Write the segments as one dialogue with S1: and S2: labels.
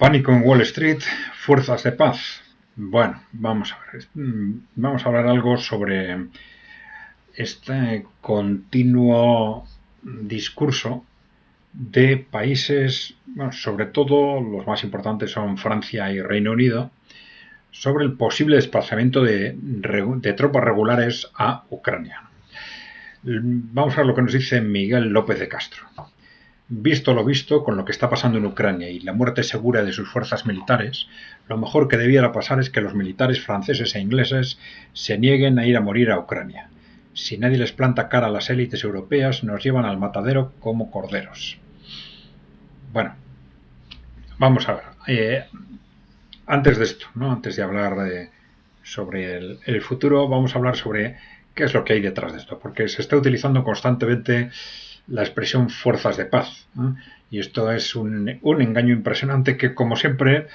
S1: Pánico en Wall Street, fuerzas de paz. Bueno, vamos a ver. Vamos a hablar algo sobre este continuo discurso de países, bueno, sobre todo los más importantes son Francia y Reino Unido, sobre el posible desplazamiento de tropas regulares a Ucrania. Vamos a ver lo que nos dice Miguel López de Castro. Visto lo visto, con lo que está pasando en Ucrania y la muerte segura de sus fuerzas militares, lo mejor que debiera pasar es que los militares franceses e ingleses se nieguen a ir a morir a Ucrania. Si nadie les planta cara a las élites europeas, nos llevan al matadero como corderos. Bueno, vamos a ver. Antes de esto, ¿no? Antes de hablar sobre el futuro, vamos a hablar sobre qué es lo que hay detrás de esto, porque se está utilizando constantemente la expresión fuerzas de paz, ¿no? Y esto es un engaño impresionante que, como siempre,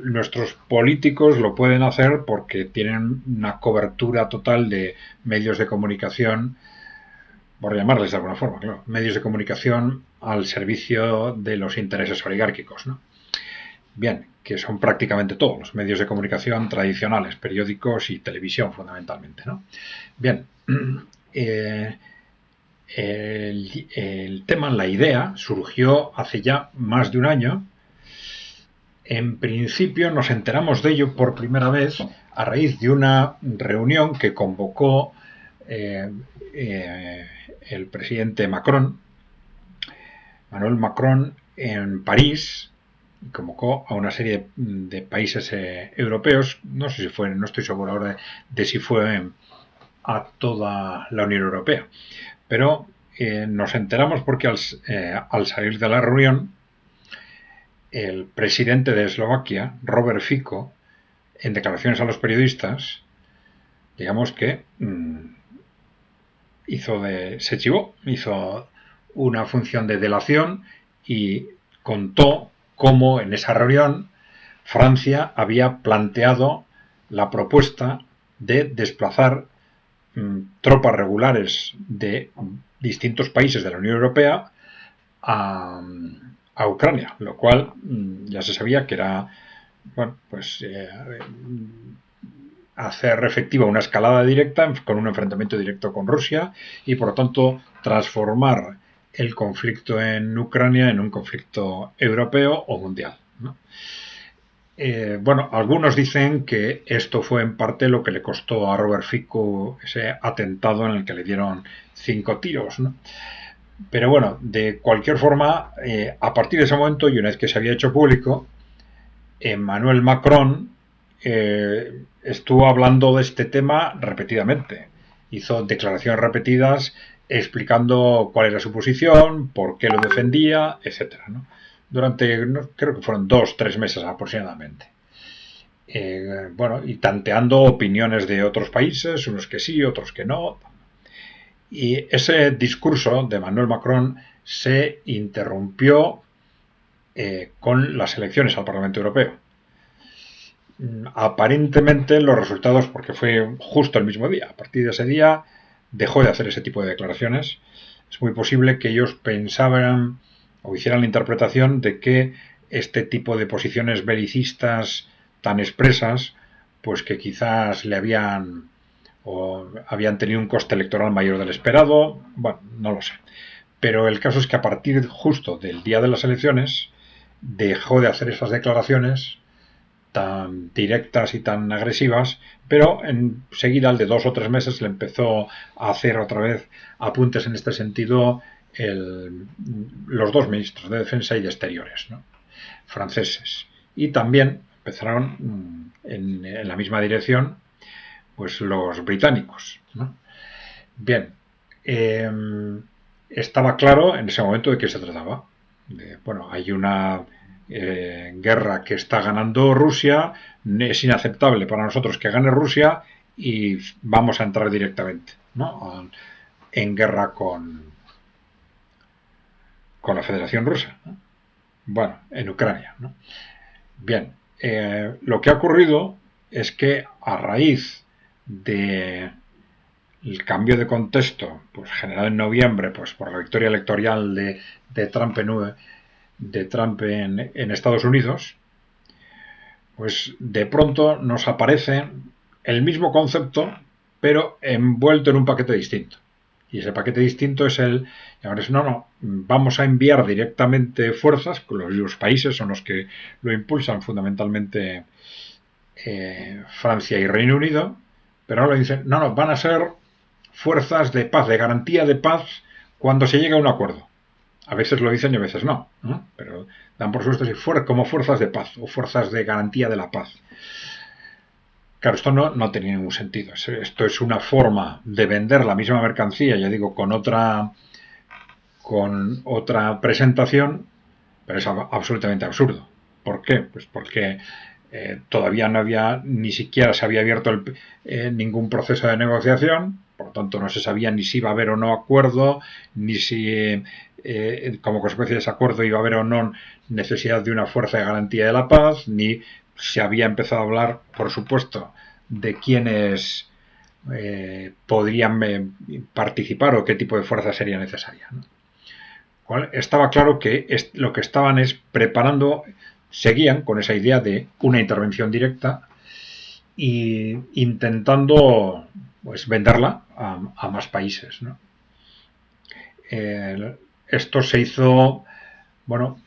S1: nuestros políticos lo pueden hacer porque tienen una cobertura total de medios de comunicación, por llamarles de alguna forma, claro, medios de comunicación al servicio de los intereses oligárquicos, ¿no? Bien, que son prácticamente todos los medios de comunicación tradicionales, periódicos y televisión fundamentalmente, ¿no? Bien, el tema, la idea, surgió hace ya más de un año. En principio nos enteramos de ello por primera vez a raíz de una reunión que convocó el presidente Macron, Emmanuel Macron, en París. Convocó a una serie de países europeos, no sé si fue, no estoy seguro ahora de si fue a toda la Unión Europea, pero nos enteramos porque al salir de la reunión, el presidente de Eslovaquia, Robert Fico, en declaraciones a los periodistas, digamos que se chivó, hizo una función de delación y contó cómo en esa reunión Francia había planteado la propuesta de desplazar tropas regulares de distintos países de la Unión Europea a Ucrania, lo cual ya se sabía que era, bueno, pues hacer efectiva una escalada directa con un enfrentamiento directo con Rusia y por lo tanto transformar el conflicto en Ucrania en un conflicto europeo o mundial, ¿no? Bueno, algunos dicen que esto fue en parte lo que le costó a Robert Fico ese atentado en el que le dieron 5 tiros, ¿no? Pero bueno, de cualquier forma, a partir de ese momento y una vez que se había hecho público, Emmanuel Macron estuvo hablando de este tema repetidamente. Hizo declaraciones repetidas explicando cuál era su posición, por qué lo defendía, etcétera, ¿no? Durante, creo que fueron 2-3 meses aproximadamente. Bueno, y tanteando opiniones de otros países, unos que sí, otros que no. Y ese discurso de Emmanuel Macron se interrumpió con las elecciones al Parlamento Europeo. Aparentemente los resultados, porque fue justo el mismo día, a partir de ese día dejó de hacer ese tipo de declaraciones. Es muy posible que ellos pensaban o hicieran la interpretación de que este tipo de posiciones belicistas tan expresas, pues que quizás le habían tenido un coste electoral mayor del esperado. Bueno, no lo sé. Pero el caso es que a partir justo del día de las elecciones dejó de hacer esas declaraciones tan directas y tan agresivas, pero enseguida, al de 2 o 3 meses, le empezó a hacer otra vez apuntes en este sentido los dos ministros de Defensa y de Exteriores, ¿no?, franceses. Y también empezaron en la misma dirección pues los británicos, ¿no? Bien, estaba claro en ese momento de qué se trataba. Bueno, hay una guerra que está ganando Rusia, es inaceptable para nosotros que gane Rusia y vamos a entrar directamente, ¿no?, en guerra con la Federación Rusa, ¿no? Bueno, en Ucrania, ¿no? Bien, lo que ha ocurrido es que a raíz de el cambio de contexto, pues generado en noviembre, pues por la victoria electoral de Trump de Trump en Estados Unidos, pues de pronto nos aparece el mismo concepto, pero envuelto en un paquete distinto. Y ese paquete distinto es no, vamos a enviar directamente fuerzas, los países son los que lo impulsan, fundamentalmente Francia y Reino Unido, pero ahora dicen, no, van a ser fuerzas de paz, de garantía de paz, cuando se llegue a un acuerdo. A veces lo dicen y a veces no, ¿no? Pero dan por supuesto como fuerzas de paz o fuerzas de garantía de la paz. Claro, esto no tenía ningún sentido. Esto es una forma de vender la misma mercancía, ya digo, con otra presentación, pero es absolutamente absurdo. ¿Por qué? Pues porque todavía no había, ni siquiera se había abierto ningún proceso de negociación, por lo tanto no se sabía ni si iba a haber o no acuerdo, ni si como consecuencia de ese acuerdo iba a haber o no necesidad de una fuerza de garantía de la paz, ni se había empezado a hablar, por supuesto, de quiénes podrían participar o qué tipo de fuerza sería necesaria, ¿no? Estaba claro que lo que estaban es preparando, seguían con esa idea de una intervención directa e intentando pues venderla a más países, ¿no? Esto se hizo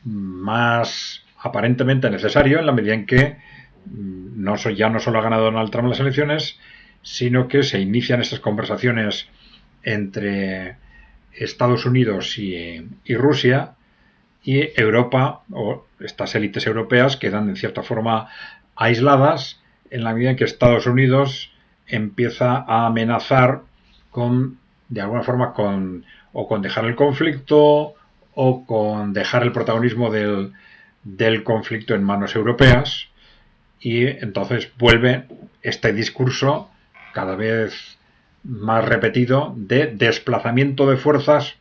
S1: más aparentemente necesario en la medida en que ya no solo ha ganado Donald Trump las elecciones, sino que se inician estas conversaciones entre Estados Unidos y Rusia, y Europa, o estas élites europeas, quedan en cierta forma aisladas en la medida en que Estados Unidos empieza a amenazar de alguna forma con dejar el conflicto o con dejar el protagonismo del conflicto en manos europeas, y entonces vuelve este discurso cada vez más repetido de desplazamiento de fuerzas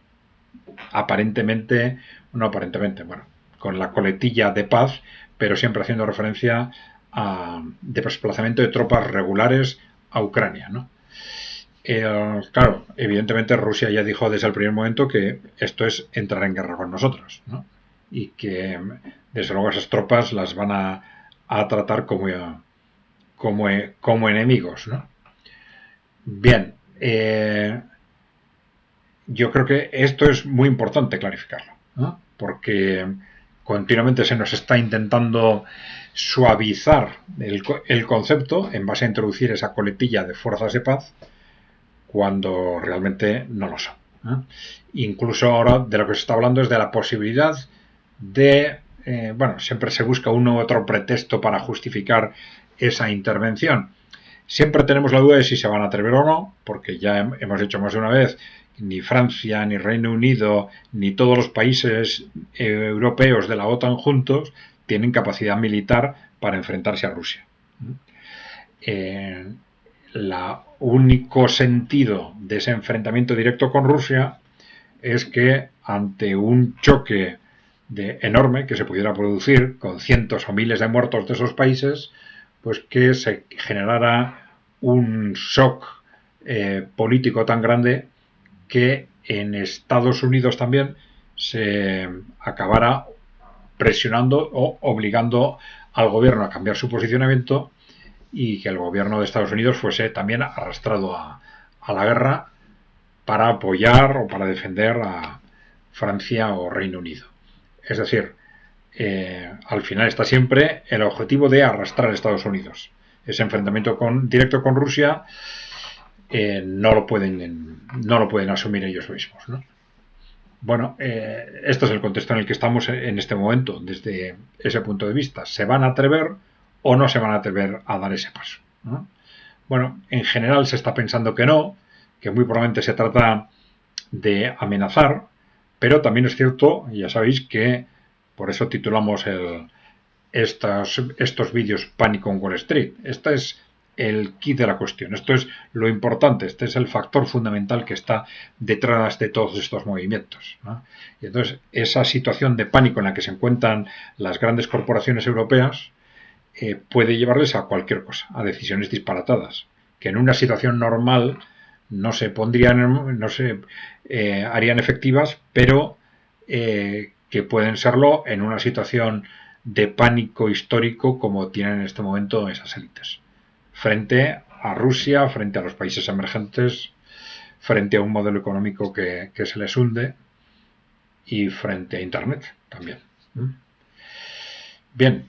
S1: con la coletilla de paz, pero siempre haciendo referencia a desplazamiento de tropas regulares a Ucrania, ¿no? Claro, evidentemente Rusia ya dijo desde el primer momento que esto es entrar en guerra con nosotros, ¿no? Y que desde luego esas tropas las van a tratar como enemigos, ¿no? Bien, yo creo que esto es muy importante clarificarlo, ¿no? Porque continuamente se nos está intentando suavizar el concepto en base a introducir esa coletilla de fuerzas de paz cuando realmente no lo son, ¿no? Incluso ahora de lo que se está hablando es de la posibilidad de siempre se busca uno u otro pretexto para justificar esa intervención. Siempre tenemos la duda de si se van a atrever o no, porque ya hemos dicho más de una vez, ni Francia, ni Reino Unido, ni todos los países europeos de la OTAN juntos tienen capacidad militar para enfrentarse a Rusia. El único sentido de ese enfrentamiento directo con Rusia es que ante un choque enorme que se pudiera producir con cientos o miles de muertos de esos países, pues que se generara un shock político tan grande que en Estados Unidos también se acabara presionando o obligando al gobierno a cambiar su posicionamiento y que el gobierno de Estados Unidos fuese también arrastrado a la guerra para apoyar o para defender a Francia o Reino Unido. Es decir, al final está siempre el objetivo de arrastrar a Estados Unidos. Ese enfrentamiento directo con Rusia no lo pueden asumir ellos mismos, ¿no? Bueno, este es el contexto en el que estamos en este momento, desde ese punto de vista. ¿Se van a atrever o no se van a atrever a dar ese paso, ¿no? Bueno, en general se está pensando que no, que muy probablemente se trata de amenazar, pero también es cierto, ya sabéis, que por eso titulamos estos vídeos Pánico en Wall Street. Este es el kit de la cuestión. Esto es lo importante. Este es el factor fundamental que está detrás de todos estos movimientos, ¿no? Y entonces, esa situación de pánico en la que se encuentran las grandes corporaciones europeas puede llevarles a cualquier cosa, a decisiones disparatadas, que en una situación normal no se harían efectivas, pero que pueden serlo en una situación de pánico histórico como tienen en este momento esas élites, frente a Rusia, frente a los países emergentes, frente a un modelo económico que se les hunde y frente a Internet también. Bien.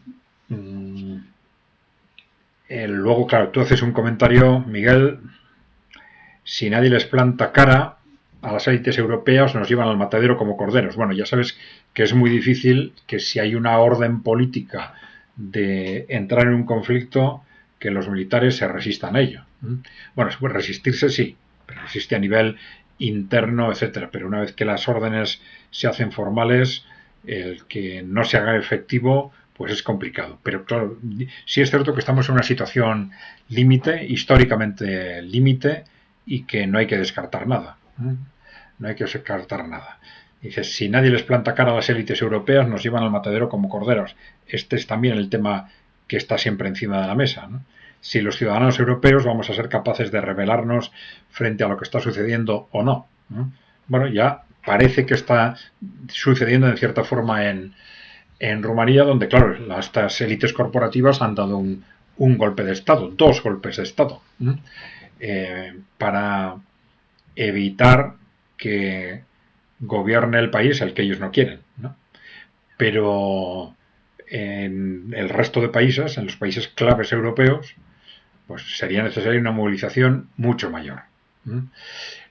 S1: Luego, claro, tú haces un comentario, Miguel, si nadie les planta cara a las élites europeas, nos llevan al matadero como corderos. Bueno, ya sabes que es muy difícil que si hay una orden política de entrar en un conflicto, que los militares se resistan a ello. Bueno, resistirse sí, pero resiste a nivel interno, etcétera. Pero una vez que las órdenes se hacen formales, el que no se haga efectivo, pues es complicado. Pero claro, sí es cierto que estamos en una situación límite, históricamente límite, y que no hay que descartar nada. No hay que descartar nada. Dices, si nadie les planta cara a las élites europeas, nos llevan al matadero como corderos. Este es también el tema que está siempre encima de la mesa, ¿no? Si los ciudadanos europeos vamos a ser capaces de rebelarnos frente a lo que está sucediendo o no. Bueno, ya parece que está sucediendo en cierta forma en Rumanía, donde, claro, estas élites corporativas han dado un golpe de Estado, 2 golpes de Estado, para evitar que gobierne el país el que ellos no quieren, ¿no? Pero en el resto de países, en los países claves europeos, pues sería necesaria una movilización mucho mayor.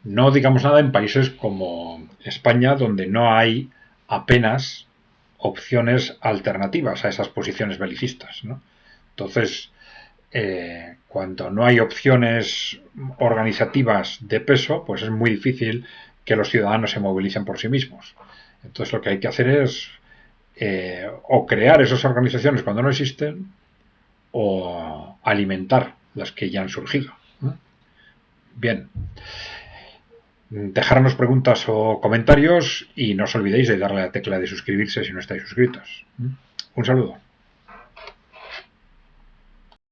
S1: No digamos nada en países como España, donde no hay apenas opciones alternativas a esas posiciones belicistas, ¿no? Entonces, cuando no hay opciones organizativas de peso, pues es muy difícil que los ciudadanos se movilicen por sí mismos. Entonces lo que hay que hacer es o crear esas organizaciones cuando no existen, o alimentar las que ya han surgido. Bien. Dejarnos preguntas o comentarios y no os olvidéis de darle a la tecla de suscribirse si no estáis suscritos. Un saludo.